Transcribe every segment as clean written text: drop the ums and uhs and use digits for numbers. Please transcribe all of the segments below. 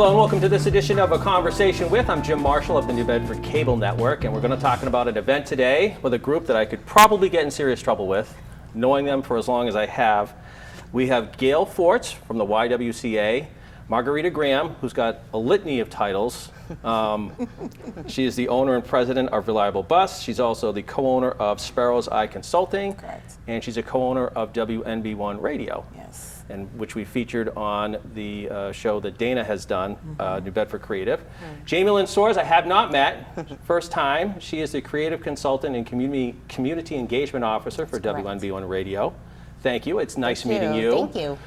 Hello and welcome to this edition of A Conversation With. I'm Jim Marshall of the New Bedford Cable Network, and we're going to talk about an event today with a group that I could probably get in serious trouble with, knowing them for as long as I have. We have Gail Forts from the YWCA, Margarita Graham, who's got a litany of titles. She is the owner and president of Reliable Bus. She's also the co-owner of Sparrow's Eye Consulting. Correct. And she's a co-owner of WNB1 Radio. Yes. And which we featured on the show that Dana has done, New Bedford Creative. Jamilyn Soares, I have not met, first time. She is the creative consultant and community engagement officer for WNB1 Radio. Thank you. It's nice meeting you. Thank you.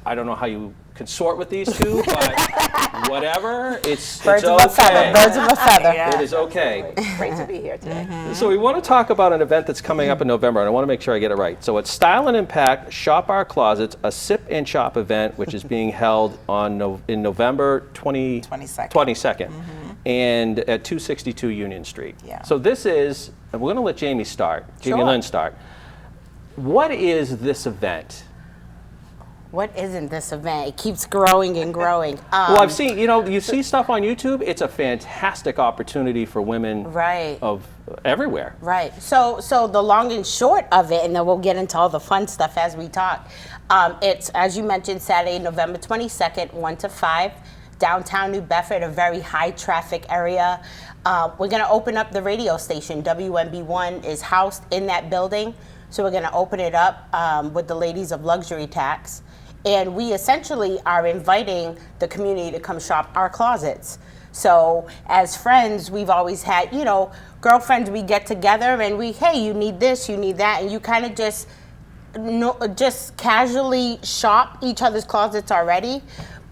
I don't know how you consort with these two, but whatever. It's Birds okay. of a feather. Birds of a feather. It is okay. Great to be here today. So we want to talk about an event that's coming up in November, and I want to make sure I get it right. So it's Style and Impact Shop Our Closets, a sip and shop event, which is being held in November 22nd, and at 262 Union Street. Yeah. So this is, and we're going to let Jamie Lynn start. What is this event? What isn't this event? It keeps growing and growing. Well, I've seen, you see stuff on YouTube. It's a fantastic opportunity for women of everywhere. Right. So the long and short of it, and then we'll get into all the fun stuff as we talk. It's, as you mentioned, Saturday, November 22nd, 1 to 5, downtown New Bedford, a very high traffic area. We're going to open up the radio station. WNB1 is housed in that building. So we're going to open it up with the ladies of Luxury Tax. And we essentially are inviting the community to come shop our closets. So as friends, we've always had, girlfriends, we get together and hey, you need this, you need that. And you kind of just casually shop each other's closets already.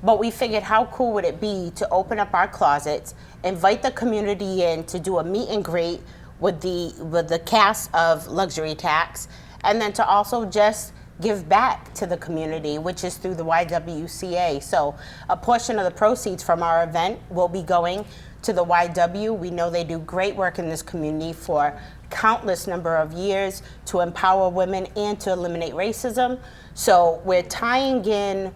But we figured how cool would it be to open up our closets, invite the community in to do a meet and greet with the cast of Luxury Tax, and then to also just give back to the community, which is through the YWCA. So a portion of the proceeds from our event will be going to the YW. We know they do great work in this community for countless number of years to empower women and to eliminate racism. So we're tying in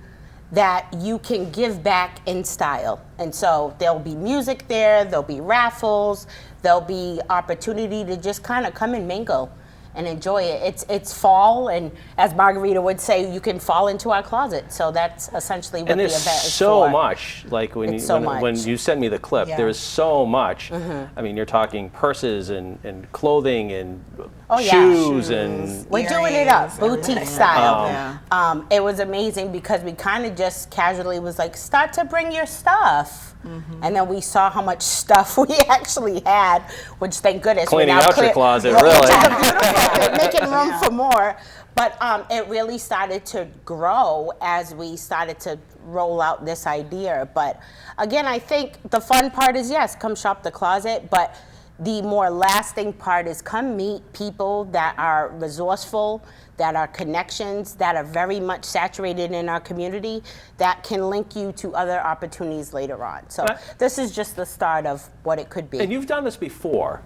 that you can give back in style. And so there'll be music there, there'll be raffles, there'll be opportunity to just kind of come and mingle and enjoy it. It's fall, and as Margarita would say, you can fall into our closet. So that's essentially what the event is for. And there's so much, like when you send me the clip, Yeah. there is so much. I mean, you're talking purses and clothing and shoes and... We're doing it up, boutique style. It was amazing because we kind of just casually was like, start to bring your stuff. And then we saw how much stuff we actually had, which thank goodness. Cleaning out your closet, really. Which is a beautiful thing, making room for more. But it really started to grow as we started to roll out this idea. But again, I think the fun part is, yes, come shop the closet, but the more lasting part is come meet people that are resourceful, that are connections, that are very much saturated in our community, that can link you to other opportunities later on. So this is just the start of what it could be. And you've done this before,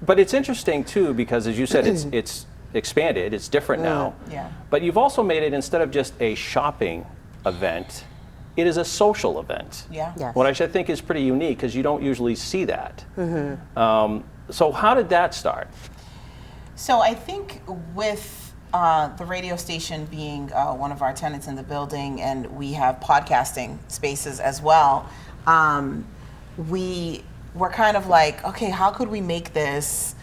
but it's interesting too because, as you said, it's expanded, it's different now. Yeah. But you've also made it, instead of just a shopping event, it is a social event. Yeah. Yes. What I should think is pretty unique because you don't usually see that. So how did that start? So I think with the radio station being one of our tenants in the building, and we have podcasting spaces as well, we were kind of like, okay, how could we make this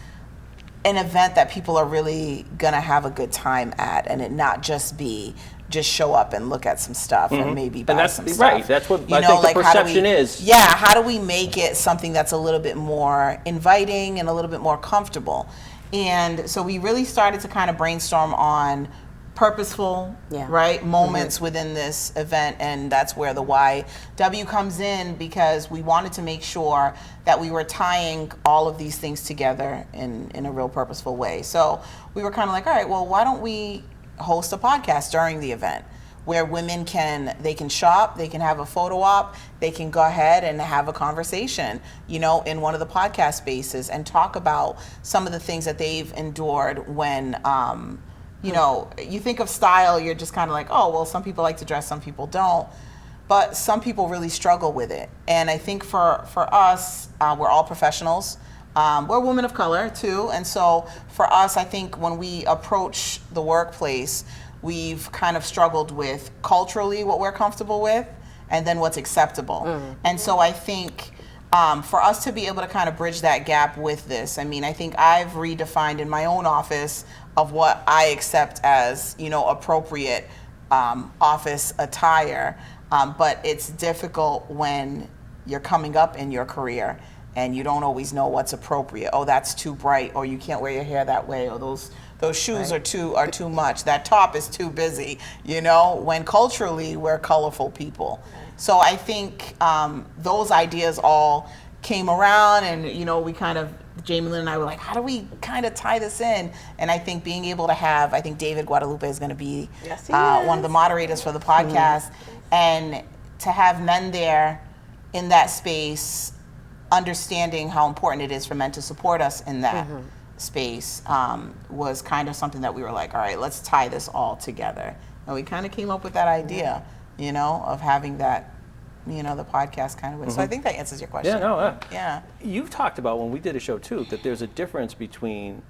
an event that people are really gonna have a good time at, and it not just be just show up and look at some stuff and maybe buy some stuff. Right, that's what I think the perception is. Yeah, how do we make it something that's a little bit more inviting and a little bit more comfortable? And so we really started to kind of brainstorm on purposeful, moments within this event, and that's where the YW comes in, because we wanted to make sure that we were tying all of these things together in a real purposeful way. So we were kind of like, all right, well, why don't we host a podcast during the event where women can shop, they can have a photo op, they can go ahead and have a conversation, in one of the podcast spaces and talk about some of the things that they've endured when, you think of style, you're just kind of like, oh, well, some people like to dress, some people don't. but some people really struggle with it. And I think for us, we're all professionals. We're women of color too. And so for us, I think when we approach the workplace, we've kind of struggled with culturally what we're comfortable with and then what's acceptable. And so I think for us to be able to kind of bridge that gap with this, I mean, I think I've redefined in my own office of what I accept as, appropriate office attire. But it's difficult when you're coming up in your career and you don't always know what's appropriate. Oh, that's too bright, or you can't wear your hair that way, or those shoes are too much. That top is too busy, when culturally we're colorful people. So I think those ideas all came around, and we kind of, Jamilyn and I were like, how do we kind of tie this in? And I think being able to have, I think David Guadalupe is going to be one of the moderators for the podcast, and to have men there in that space, understanding how important it is for men to support us in that space was kind of something that we were like, all right, let's tie this all together. And we kind of came up with that idea, of having that, the podcast kind of way. So I think that answers your question. Yeah. You've talked about, when we did a show too, that there's a difference between,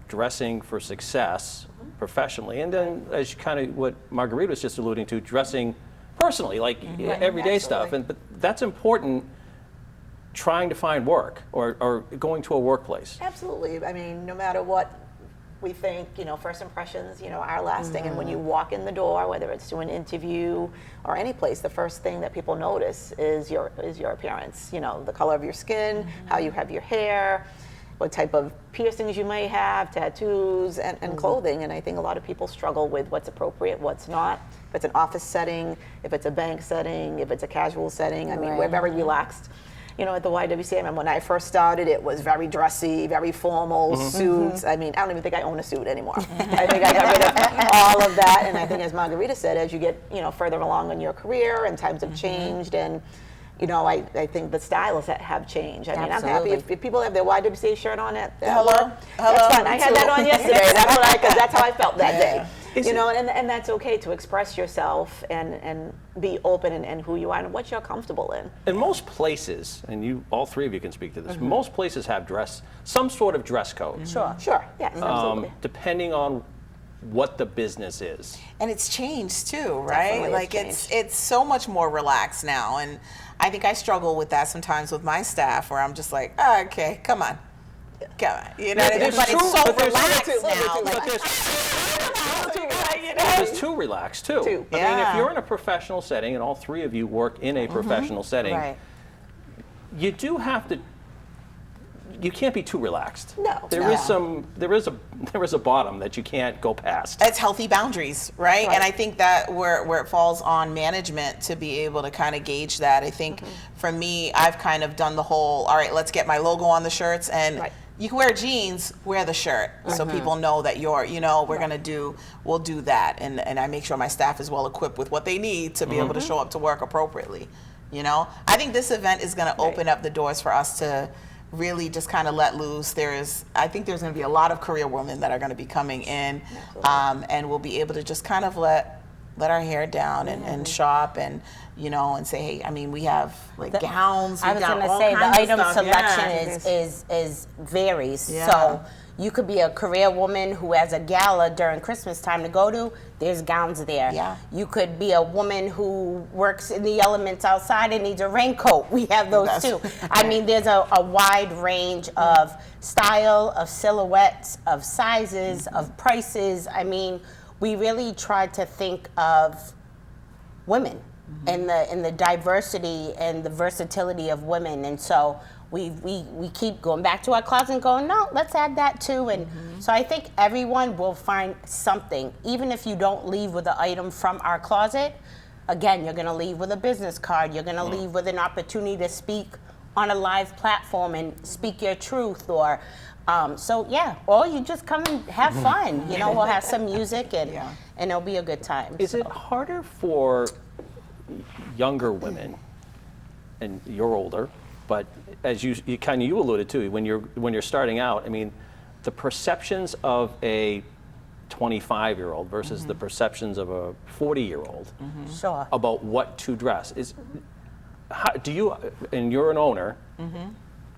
dressing for success professionally, and then as kind of what Margarita was just alluding to, dressing personally, like everyday stuff. But that's important, trying to find work or going to a workplace. Absolutely. I mean, no matter what we think, first impressions, are lasting. And when you walk in the door, whether it's to an interview or any place, the first thing that people notice is your appearance. The color of your skin, how you have your hair, what type of piercings you may have, tattoos, and clothing. And I think a lot of people struggle with what's appropriate, what's not. If it's an office setting, if it's a bank setting, if it's a casual setting. I mean, we're very relaxed. At the YWCA, I remember when I first started, it was very dressy, very formal, suits. I mean, I don't even think I own a suit anymore. I think I got rid of all of that. And I think, as Margarita said, as you get, further along in your career and times have changed, and, I think the styles that have changed. I mean, I'm happy if people have their YWCA shirt on it. Hello. That's fine. I had that on yesterday. Because that's how I felt that day. And that's okay to express yourself and be open in who you are and what you're comfortable in. In most places, and all three of you can speak to this, most places have some sort of dress code. Sure. Yes, absolutely. Depending on what the business is. And it's changed too, right? Definitely like it's so much more relaxed now. And I think I struggle with that sometimes with my staff, where I'm just like, oh, okay, come on. But it's so relaxed now. It's too relaxed too. I mean, if you're in a professional setting, and all three of you work in a professional setting, you do have to. You can't be too relaxed. No. There is a bottom that you can't go past. It's healthy boundaries, right? And I think that where it falls on management to be able to kind of gauge that. I think for me, I've kind of done the whole, all right, let's get my logo on the shirts, and you can wear jeans, wear the shirt, so people know that we'll do that. And I make sure my staff is well equipped with what they need to be able to show up to work appropriately. I think this event is going to open up the doors for us to really just kind of let loose. I think there's going to be a lot of career women that are going to be coming in, and we'll be able to just kind of let our hair down and shop and and say, hey, I mean, we have gowns. I was going to say the item selection is varies. Yeah. So you could be a career woman who has a gala during Christmas time to go to. There's gowns there. Yeah. You could be a woman who works in the elements outside and needs a raincoat. We have those too. I mean, there's a wide range of style, of silhouettes, of sizes, of prices. I mean, we really tried to think of women and the diversity and the versatility of women, and so we keep going back to our closet and going, no, let's add that too. And so I think everyone will find something, even if you don't leave with an item from our closet. Again, you're going to leave with a business card. You're going to leave with an opportunity to speak on a live platform and speak your truth, or or you just come and have fun. We'll have some music and it'll be a good time. Is it harder for younger women, and you're older, but as you alluded to, when you're starting out, I mean, the perceptions of a 25-year-old versus the perceptions of a 40-year-old Sure. about what to dress. Do you, and you're an owner,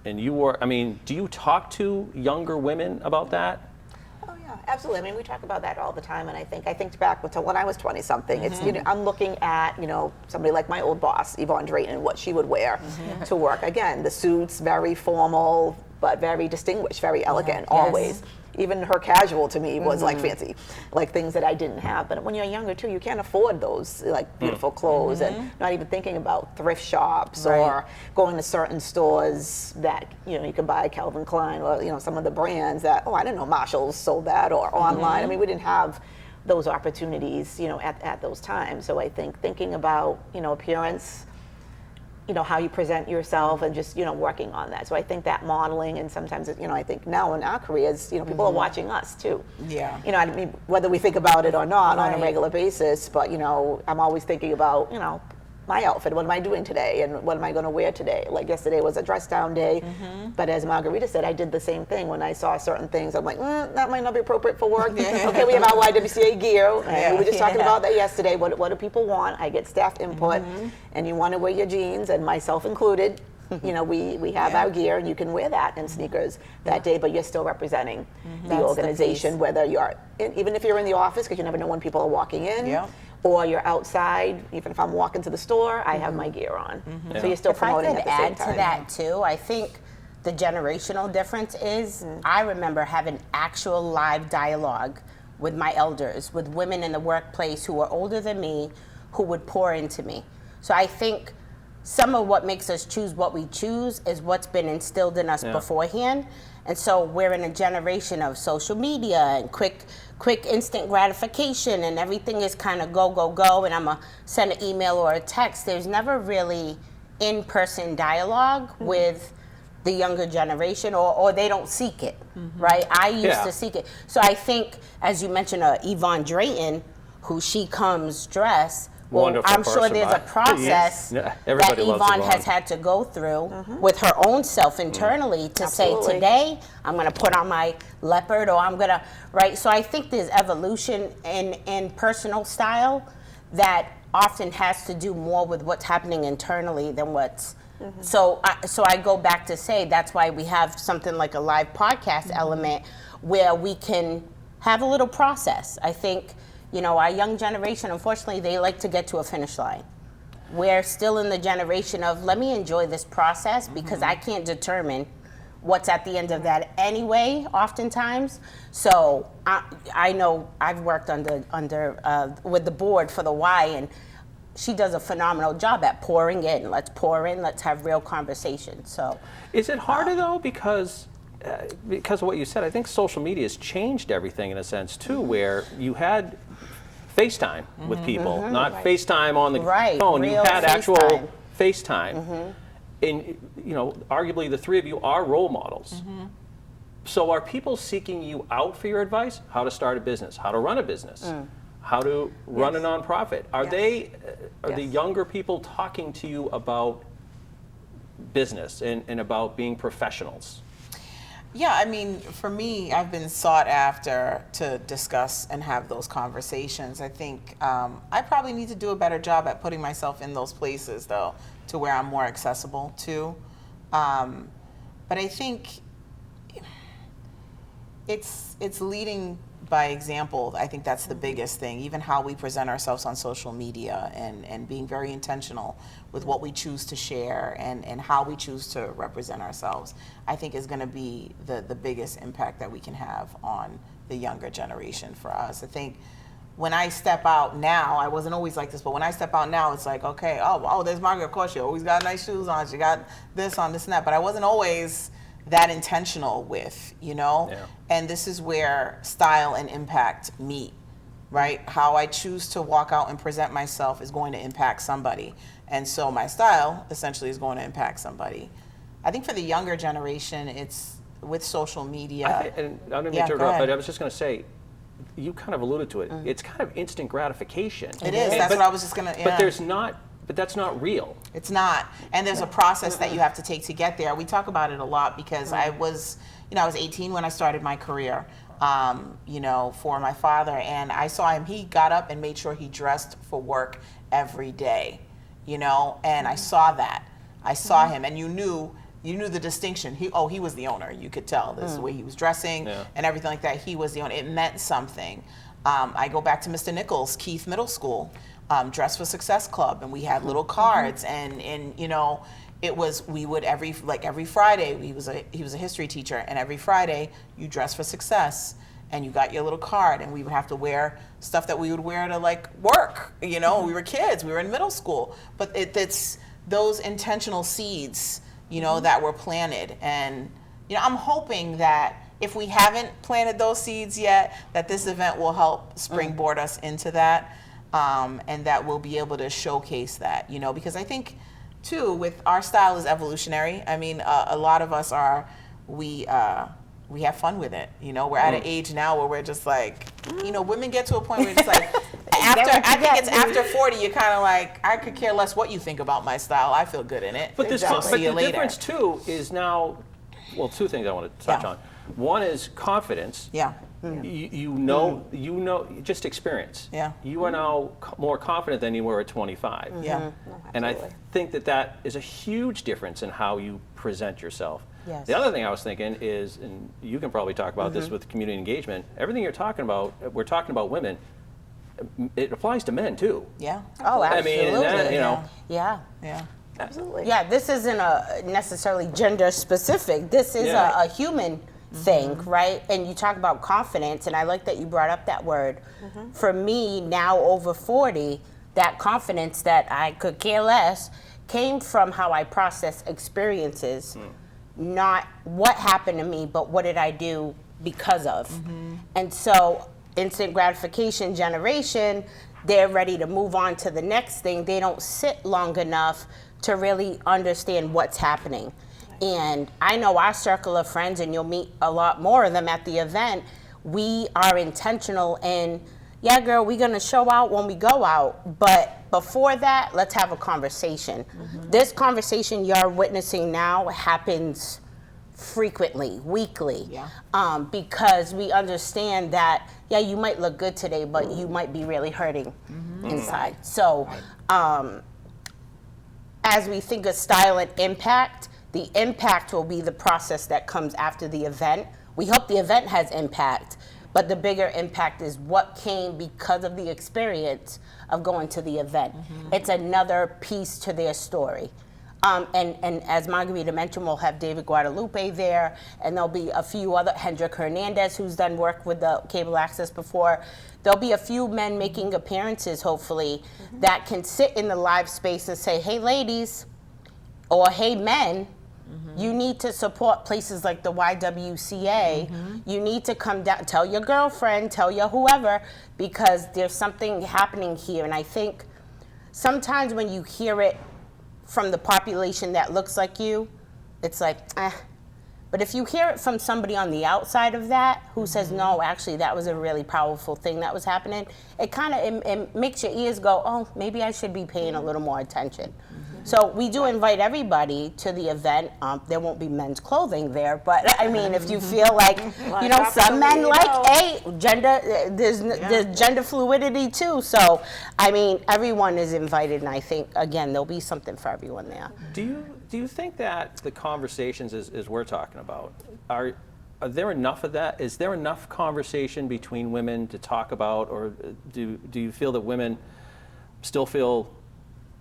and you were, I mean, do you talk to younger women about that? Oh yeah, absolutely. I mean, we talk about that all the time, and I think back to when I was 20-something. It's I'm looking at somebody like my old boss, Yvonne Drayton, what she would wear to work. Again, the suits, very formal, but very distinguished, very elegant, always. Even her casual to me was like fancy, like things that I didn't have. But when you're younger too, you can't afford those like beautiful clothes, and not even thinking about thrift shops or going to certain stores that you can buy Calvin Klein or some of the brands that I didn't know Marshalls sold that or online. I mean, we didn't have those opportunities at those times. So I think thinking about appearance, how you present yourself, and just working on that. So I think that modeling, and sometimes I think now in our careers, people are watching us too. Yeah. I mean, whether we think about it or not on a regular basis, but I'm always thinking about my outfit. What am I doing today, and what am I going to wear today? Like yesterday was a dress down day, but as Margarita said, I did the same thing. When I saw certain things, I'm like, that might not be appropriate for work. Okay, we have our YWCA gear, and we were just talking about that yesterday. What do people want? I get staff input, and you want to wear your jeans, and myself included. We have our gear, and you can wear that and sneakers that day, but you're still representing the organization, whether you're even if you're in the office, because you never know when people are walking in. Or you're outside, even if I'm walking to the store, I have my gear on. So you're still promoting at the same time. If I could add to that too, I think the generational difference is I remember having actual live dialogue with my elders, with women in the workplace who were older than me, who would pour into me. So I think some of what makes us choose what we choose is what's been instilled in us beforehand. And so we're in a generation of social media and quick instant gratification, and everything is kind of go, and I'm going to send an email or a text. There's never really in-person dialogue with the younger generation, or they don't seek it, right? I used to seek it. So I think, as you mentioned, Yvonne Drayton, who she comes dressed, I'm sure there's a process that Yvonne has had to go through with her own self internally to say, today I'm going to put on my leopard, or I'm going to, right? So I think there's evolution in personal style that often has to do more with what's happening internally than what's. So I go back to say that's why we have something like a live podcast element where we can have a little process. I think our young generation, unfortunately, they like to get to a finish line. We're still in the generation of, let me enjoy this process, because I can't determine what's at the end of that anyway, oftentimes. So I know I've worked under with the board for the Y, and she does a phenomenal job at pouring in. Let's pour in, let's have real conversations. So, is it harder though, because of what you said? I think social media has changed everything in a sense too, where you had FaceTime with people, not FaceTime on the phone. You had actual FaceTime. And arguably the three of you are role models. So are people seeking you out for your advice? How to start a business, how to run a business, how to run a nonprofit? Are the younger people talking to you about business and about being professionals? Yeah, I mean, for me, I've been sought after to discuss and have those conversations. I think I probably need to do a better job at putting myself in those places, though, to where I'm more accessible to. But I think it's leading by example. I think that's the biggest thing. Even how we present ourselves on social media, and being very intentional with what we choose to share and how we choose to represent ourselves, I think is going to be the biggest impact that we can have on the younger generation for us. I think when I step out now, I wasn't always like this, but when I step out now, it's like, okay, oh, there's Margaret. Of course, she always got nice shoes on. She got this on, this and that. But I wasn't always that intentional with, and this is where style and impact meet, right? How I choose to walk out and present myself is going to impact somebody. And so my style essentially is going to impact somebody. I think for the younger generation, it's with social media. And I don't mean to interrupt, but I was just going to say, you kind of alluded to it. It's kind of instant gratification. It is. That's what I was just going to. But that's not real. It's not. And there's a process that you have to take to get there. We talk about it a lot because I was 18 when I started my career. you know, for my father. And I saw him, he got up and made sure he dressed for work every day, you know, and I saw that. I saw him, and you knew the distinction. He was the owner. You could tell this is the way he was dressing and everything like that. He was the owner. It meant something. I go back to Mr. Nichols, Keith Middle School, Dress for Success Club, and we had little cards, and you know, it was, we would every Friday, he was a history teacher, and every Friday you dress for success, and you got your little card, and we would have to wear stuff that we would wear to like work. You know, we were kids, we were in middle school, but it's those intentional seeds, you know, that were planted. And you know, I'm hoping that if we haven't planted those seeds yet, that this event will help springboard us into that, and that we'll be able to showcase that, you know, because I think too, with our style is evolutionary. I mean, a lot of us we have fun with it. You know, we're at an age now where we're just like, you know, women get to a point where it's like, after 40, you're kind of like, I could care less what you think about my style. I feel good in it. But the difference too is now, well, two things I want to touch on. One is confidence. Yeah. You know, just experience. Yeah. You are now more confident than you were at 25. Yeah. And I think that is a huge difference in how you present yourself. Yes. The other thing I was thinking is, and you can probably talk about this with community engagement, everything you're talking about, we're talking about women, it applies to men too. Yeah. Oh, absolutely. I mean, that, you know. Yeah. Yeah. Absolutely. Yeah, this isn't necessarily gender specific. This is a human thing, right? And you talk about confidence, and I like that you brought up that word. For me, now over 40, that confidence that I could care less came from how I process experiences, not what happened to me, but what did I do because of. And so instant gratification generation, they're ready to move on to the next thing. They don't sit long enough to really understand what's happening. And I know our circle of friends, and you'll meet a lot more of them at the event, we are intentional in, yeah, girl, we're gonna show out when we go out, but before that, let's have a conversation. This conversation you're witnessing now happens frequently, weekly, because we understand that, yeah, you might look good today, but you might be really hurting inside. So, as we think of style and impact, the impact will be the process that comes after the event. We hope the event has impact, but the bigger impact is what came because of the experience of going to the event. It's another piece to their story. And as Margarita mentioned, we'll have David Guadalupe there, and there'll be a few other, Hendrik Hernandez, who's done work with the cable access before. There'll be a few men making appearances, hopefully, that can sit in the live space and say, hey, ladies, or hey, men, you need to support places like the YWCA. You need to come down, tell your girlfriend, tell your whoever, because there's something happening here. And I think sometimes when you hear it from the population that looks like you, it's like, eh. But if you hear it from somebody on the outside of that who says, no, actually, that was a really powerful thing that was happening, it kind of it makes your ears go, oh, maybe I should be paying a little more attention. So we do invite everybody to the event. There won't be men's clothing there, but I mean, if you feel like, you know, some men like, hey, gender, there's gender fluidity too. So, I mean, everyone is invited, and I think, again, there'll be something for everyone there. Do you think that the conversations as we're talking about, are there enough of that? Is there enough conversation between women to talk about, or do you feel that women still feel,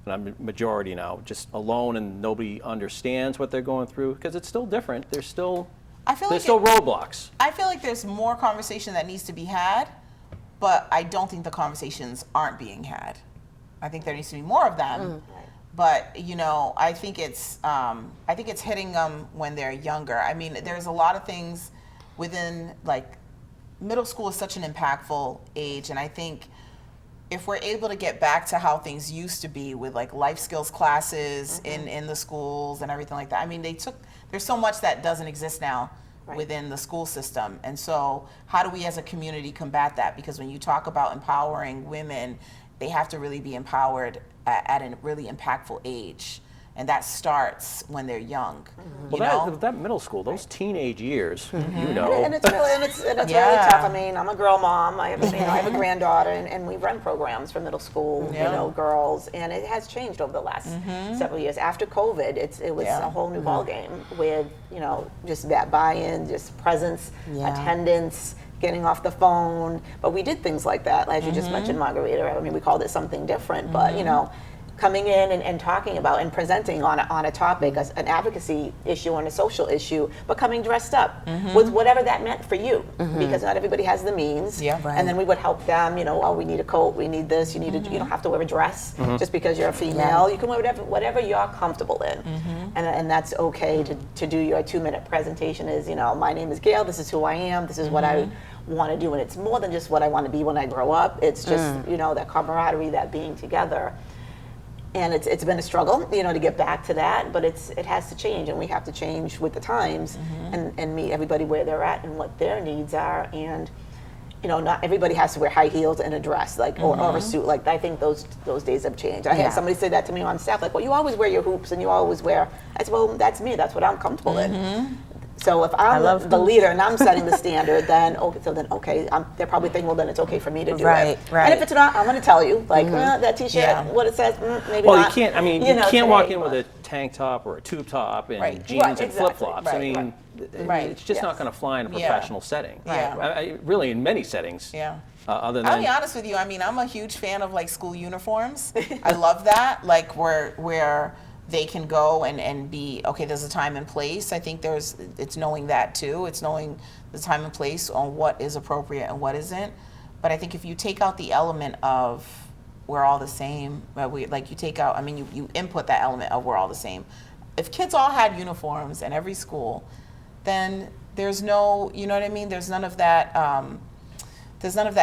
and I'm a majority now, just alone and nobody understands what they're going through? Because it's still different. There's still roadblocks. I feel like there's more conversation that needs to be had, but I don't think the conversations aren't being had. I think there needs to be more of them. But you know, I think it's hitting them when they're younger. I mean, there's a lot of things within, like, middle school is such an impactful age, and I think if we're able to get back to how things used to be with like life skills classes in the schools and everything like that. I mean, there's so much that doesn't exist now within the school system. And so how do we as a community combat that? Because when you talk about empowering women, they have to really be empowered at a really impactful age. And that starts when they're young. You Well, know? that middle school, those teenage years, you know. And it's really tough. I mean, I'm a girl mom. I have a granddaughter, and we run programs for middle school, girls, and it has changed over the last several years. After COVID, it was a whole new ballgame with just that buy-in, just presence, attendance, getting off the phone. But we did things like that, as you just mentioned, Margarita. I mean, we called it something different, but coming in and talking about and presenting on a topic, an advocacy issue and a social issue, but coming dressed up with whatever that meant for you, because not everybody has the means. And then we would help them. We need a coat, we need this. You need you don't have to wear a dress just because you're a female. You can wear whatever you're comfortable in, and that's okay to do your 2-minute presentation. Is my name is Gail. This is who I am. This is what I want to do, and it's more than just what I want to be when I grow up. It's just that camaraderie, that being together. And it's been a struggle, to get back to that, but it has to change, and we have to change with the times and meet everybody where they're at and what their needs are. And not everybody has to wear high heels and a dress, or a suit. I think those days have changed. I had somebody say that to me on staff, well, you always wear your hoops and you always wear. I said, well, that's me. That's what I'm comfortable in. So if I'm the leader and I'm setting the standard, then they're probably thinking, well, then it's okay for me to do it. Right. And if it's not, I'm going to tell you, that T-shirt, what it says, maybe Well, not. you can't. I mean, you can't walk in with a tank top or a tube top and jeans and flip-flops. I mean, it's just not going to fly in a professional setting. Really, in many settings. Other than, I'll be honest with you. I mean, I'm a huge fan of school uniforms. I love that. Where they can go and be, okay, there's a time and place. I think it's knowing that too. It's knowing the time and place on what is appropriate and what isn't. But I think if you take out the element of we're all the same, you take out, you input that element of we're all the same. If kids all had uniforms in every school, then there's no, you know what I mean? There's none of that,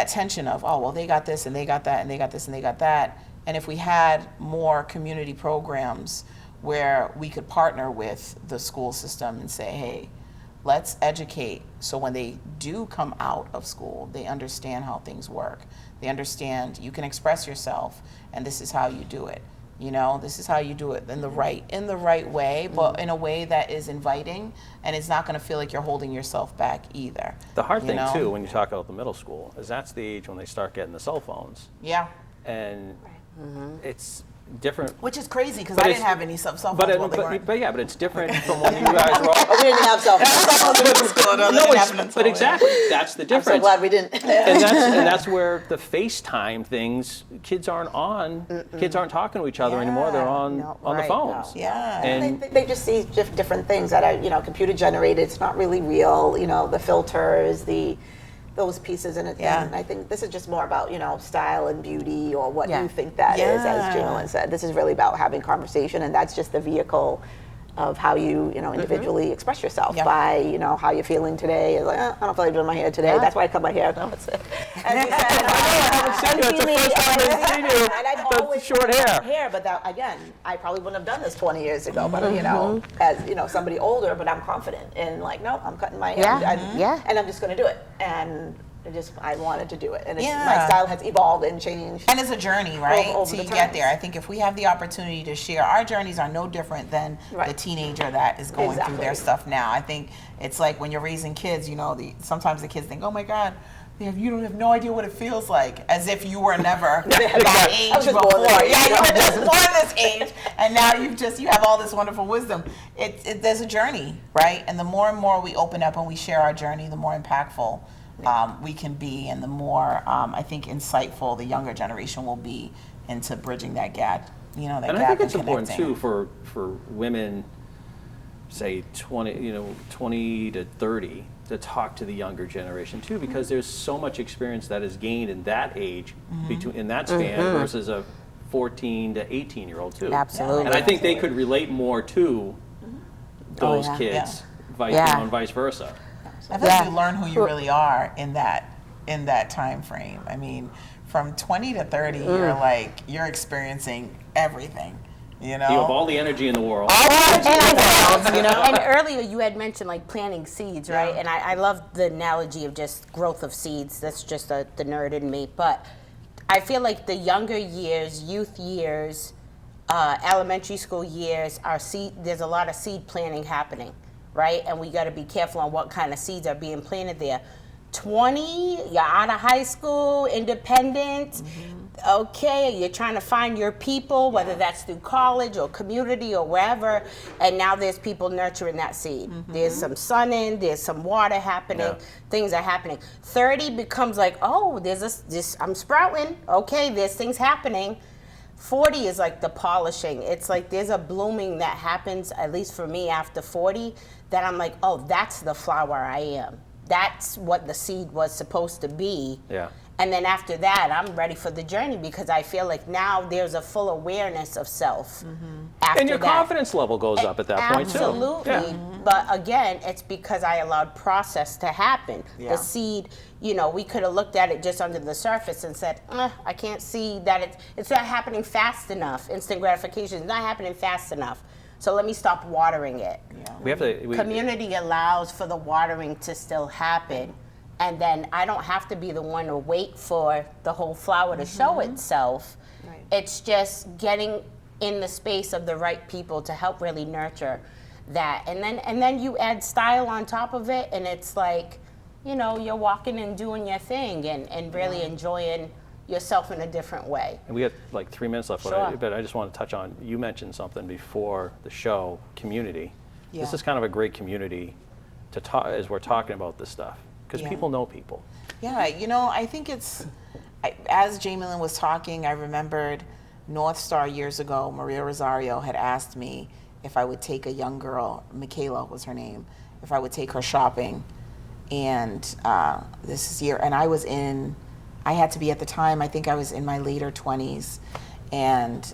tension of, oh, well, they got this and they got that and they got this and they got that. And if we had more community programs where we could partner with the school system and say, hey, let's educate so when they do come out of school, they understand how things work. They understand you can express yourself and this is how you do it. This is how you do it in the right way, but in a way that is inviting and it's not going to feel like you're holding yourself back either. the hard thing too, when you talk about the middle school, is that's the age when they start getting the cell phones. Yeah. And it's different. Which is crazy because I didn't have any cell phones. But it's different from when you guys were all. We didn't have cell phones. But exactly, that's the difference. I'm so glad we didn't. and that's where the FaceTime things, kids aren't on. Kids aren't talking to each other anymore. They're on the phones. Yeah. And they just see different things that are computer generated. It's not really real. The filters, those pieces in it. And I think this is just more about, style and beauty or what you think that is, as Jamilyn said. This is really about having conversation, and that's just the vehicle of how you, individually express yourself by, how you're feeling today. It's I don't feel like doing my hair today. That's why I cut my hair. No, it's it. And you said, and I've always short hair. But that, again, I probably wouldn't have done this 20 years ago. But as somebody older, but I'm confident in no, I'm cutting my hair, and I'm just going to do it. And I wanted to do it, and my style has evolved and changed. And it's a journey, right? Over to the get there. I think if we have the opportunity to share, our journeys are no different than the teenager that is going through their stuff now. I think it's like when you're raising kids, sometimes the kids think, oh my God, you don't have no idea what it feels like, as if you were never that age before. You were just born this age, and now you have all this wonderful wisdom. There's a journey, right? And the more and more we open up and we share our journey, the more impactful we can be, and the more I think insightful the younger generation will be into bridging that gap. That and gap. I think it's important too for women, say 20 to 30, to talk to the younger generation too, because there's so much experience that is gained in that age in that span versus a 14 to 18-year-old too. Absolutely. And I think they could relate more to those kids, and vice versa. I think you learn who you really are in that time frame. I mean, from 20 to 30, you're experiencing everything. You have all the energy in the world. And earlier you had mentioned planting seeds, right? And I love the analogy of just growth of seeds. That's just the nerd in me. But I feel like the younger years, youth years, elementary school years, there's a lot of seed planting happening, right? And we got to be careful on what kind of seeds are being planted there. 20, you're out of high school, independent, okay, you're trying to find your people, whether that's through college or community or wherever, and now there's people nurturing that seed. There's some sun in, there's some water happening, things are happening. 30 becomes like, oh, there's I'm sprouting, okay, there's things happening. 40 is like the polishing. It's like there's a blooming that happens, at least for me after 40, that I'm like, oh, that's the flower I am. That's what the seed was supposed to be. Yeah. And then after that, I'm ready for the journey because I feel like now there's a full awareness of self. And your confidence level goes up at that point, too. Absolutely. But again, it's because I allowed process to happen. Yeah. The seed, we could have looked at it just under the surface and said, I can't see that it's not happening fast enough. Instant gratification is not happening fast enough. So let me stop watering it. Yeah. Community allows for the watering to still happen. And then I don't have to be the one to wait for the whole flower to show itself. Right. It's just getting in the space of the right people to help really nurture that. And then you add style on top of it, and it's like, you're walking and doing your thing and really enjoying yourself in a different way. And we have like 3 minutes left, Sure. but I just want to touch on, you mentioned something before the show, community. Yeah. This is kind of a great community to talk as we're talking about this stuff, because people know people. Yeah, I think as Jamilyn was talking, I remembered North Star years ago, Maria Rosario had asked me if I would take a young girl, Michaela was her name, if I would take her shopping. And this is and I had to be at the time, I think I was in my later 20s, and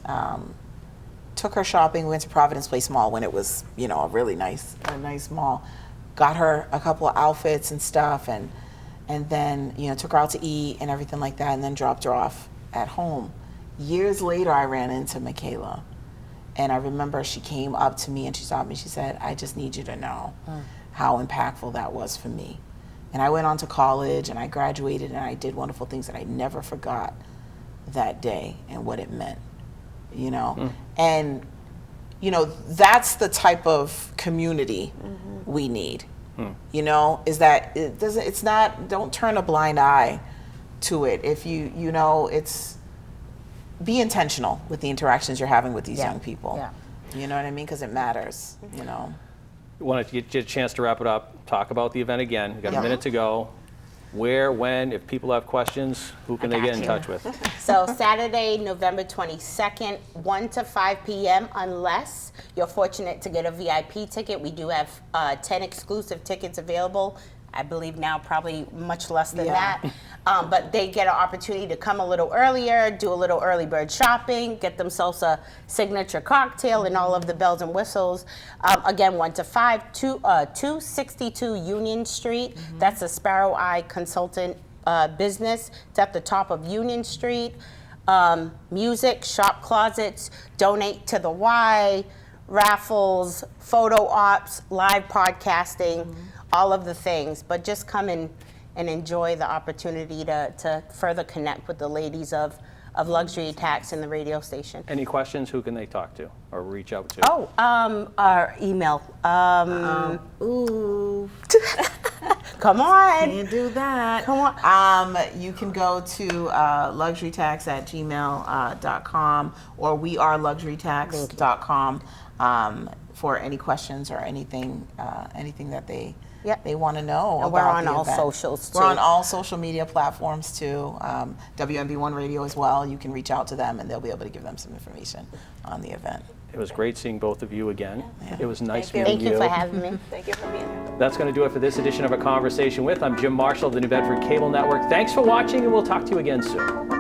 took her shopping. We went to Providence Place Mall when it was, a really nice mall. Got her a couple of outfits and stuff, and then, took her out to eat and everything like that, and then dropped her off at home. Years later, I ran into Michaela, and I remember she came up to me and she saw me. She said, I just need you to know how impactful that was for me. And I went on to college and I graduated and I did wonderful things that I never forgot that day and what it meant, And, that's the type of community we need, is that don't turn a blind eye to it. If be intentional with the interactions you're having with these young people. Yeah. You know what I mean? Because it matters, Want to get a chance to wrap it up, talk about the event again. We've got a minute to go. Where, when, if people have questions, who can they get in touch with? So Saturday, November 22nd, 1 to 5 p.m., unless you're fortunate to get a VIP ticket. We do have 10 exclusive tickets available. I believe now probably much less than that. But they get an opportunity to come a little earlier, do a little early bird shopping, get themselves a signature cocktail and all of the bells and whistles. Again, 1 to 5, 262 Union Street. That's a Sparrow Eye Consultant business. It's at the top of Union Street. Music, shop closets, donate to the Y, raffles, photo ops, live podcasting, all of the things. But just come in and enjoy the opportunity to further connect with the ladies of Luxury Tax and the radio station. Any questions, who can they talk to or reach out to? Oh, our email. Ooh. Come on. Can't do that. Come on. You can go to luxurytax@gmail.com or weareluxurytax.com for any questions or anything that they want to know And about we're on the all event. socials, too. We're on all social media platforms too. WMB1 Radio as well. You can reach out to them and they'll be able to give them some information on the event. It was great seeing both of you again. Yeah. It was nice Thank meeting Thank you for having me. Thank you for being here. That's going to do it for this edition of A Conversation With. I'm Jim Marshall of the New Bedford Cable Network. Thanks for watching, and we'll talk to you again soon.